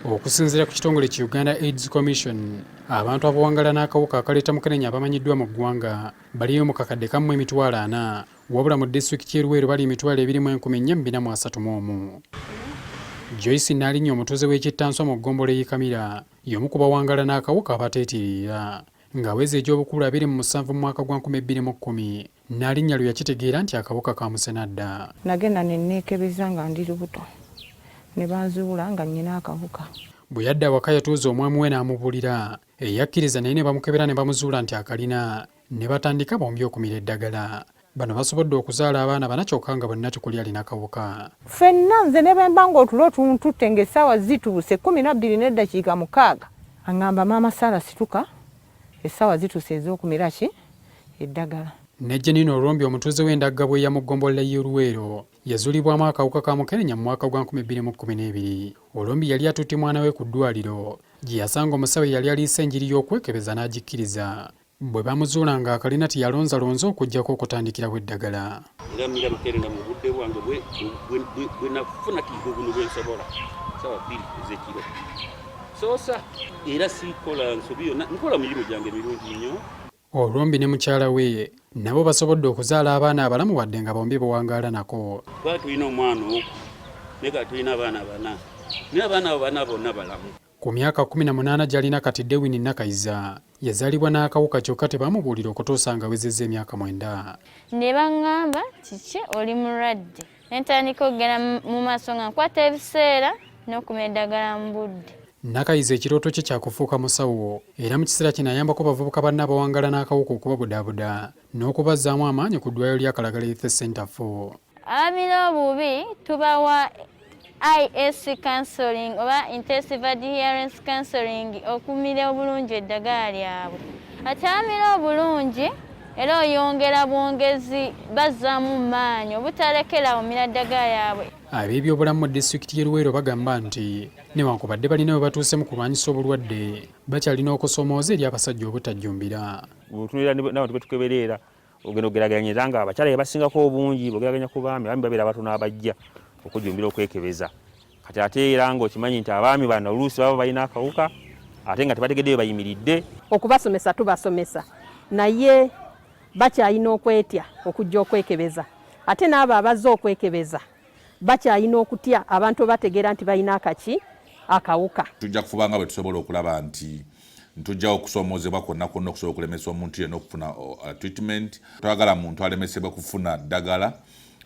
Okusinziira ku kitongole ki Uganda AIDS Commission, abantu abawangala n'akawuka akaleeta mukenenya abamanyiddwa mu ggwanga baliyo mu kakadde kamu emitwalo 4, wabula mu disitulikiti y'e Luweero bali emitwalo 24,431. Joyce Nnaalinya omutuuze w'ekittanso mu ggombolola y'e Kamira y'omu ku bawangala n'akawuka abateetirira ng'aweza egy'obukulu 27 mu mwaka gwa 2010. Nnaalinya lwe yakitegeera nti akawuka kamusena dda. Nagenda ne nneekebeza nga ndi lubuto ne banzuula nga nnyina akawuka. Bwe yadda awaka yatuuza omwami we n'amubuulira, eyakkiriza naye ne bamukebera ne bamuzuula nti akalina, ne batandika bombi okumira eddagala. Bano basobodde okuzaala abaana 4 kyokka nga bonna tukuli alina akawuka. Ffenna nze ne bwe mba ng'otulo tuntutte ng'essaawa zituuse 12:06 aŋŋamba maama Saara situka, essaawa zituuse ez'okumira ki eddagala. Ne Jenino Olombi omutuuze w'endaggabwe ya mu ggombolola y'e Luweero yazuulibwamu akawuka ka mukenenya mu mwaka gwa 2012. Olombi yali atutte mwana we ku ddwaliro gye yasanga omusawo yali aliisa enjiri y'okwekebeza n'agikkiriza. Bwe bamuzuula nga akalina teyalonzalonza okuggyako okutandikirawo eddagala. Era mmira mukenenya mu budde bwange bwe nafuna kigo buno bwe nsobola ssaawa 2 ez'ekiro. Soosa era siikola nsobi yonna, nkola mirimu gyange mirungi nnyo. Olombi ne mukyala we nabo basobodde okuzaala abaana abalamu wadde nga bombi bawangaala nako. Twali tulina omwana omu naye kati tulina abaana 4 naye abaana abo 4 bonna balamu. Ku myaka 18 gy'alina kati Dewini Nakayiza yazaalibwa n'akawuka kyokka tebamubuulira okutuusa nga awezezza emyaka 9. Ne baŋŋamba kiki oli mulwadde, ne ntandika okugenda mu maaso nga nkwata ebiseera n'okumira eddagala mu budde. Nakayiza ekirooto kye kyakufuuka musawo era mu kiseera kino ayambako bavubuka banne abawangala n'akawuka okubabudaabuda n'okubazzaamu amaanyi ku ddwaliro lya Kalagala Youth Center 4. Abamira obubi tubawa IS counseling oba intensive adherence counseling okumira obulungi eddagala lyabwe. Ate abamira obulungi era oyongera bwongezi bazzaamu maanyi obutalekera omira eddagala lyabwe. Ab'ebyobulamu mu disitulikiti y'e Luweero bagamba nti newankubadde balina we batuuse mu kulwanyisa obulwadde bakyalina okusomooza eri abasajja obutajjumbira. Bw'otunuulira n'abantu be tukeberera ogenda ogeraganyiriza nga abakyala be basingako obungi bw'ogeraganya ku baami, abaami babeera batono abajja okujjumbira okwekebeza. Kati ate era ng'okimanyi nti abaami bano oluusi baba balina akawuka ate nga tebategedde we bayimiridde. Okubasomesa tubasomesa naye bakyalina okwetya okujja okwekebeza. Ate n'abo abazze okwekebeza bakyalina okutya abantu bategeera nti balina akawuka. Tujja kufuba nga bwe tusobola okulaba nti ntujja okusomoozebwa kwonna kwonna okusobola okulemesa omuntu yenna okufuna treatment. Twagala muntu alemesebwe kufuna ddagala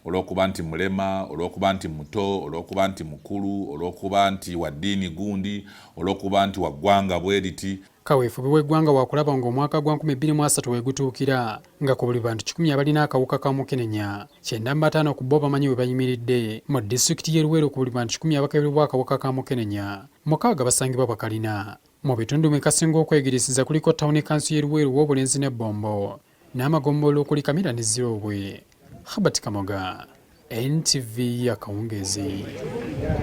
olw'okuba nti mulema, olw'okuba nti muto, olw'okuba nti mukulu, olw'okuba nti wa ddiini gundi, olw'okuba nti wa ggwanga bwe liti. Kawefube w'eggwanga waakulaba ng'omwaka gwa 2023 wegutuukira nga ku buli bantu 10 abalina akawuka ka mukenenya 95 ku bo bamanyi we bayimiridde. Mu disitulikiti y'e Luweero ku buli bantu 10 abakebebwa akawuka ka mukenenya 6 basangibwa bakalina. Mu bitundu mwekasinga okwegirisiza kuliko tawuni kansu y'e Luweero w'obulenzi ne Bombo n'amagombolola okuli Kamira ne Zirobwe. Habert Kamoga, NTV Akawungeezi.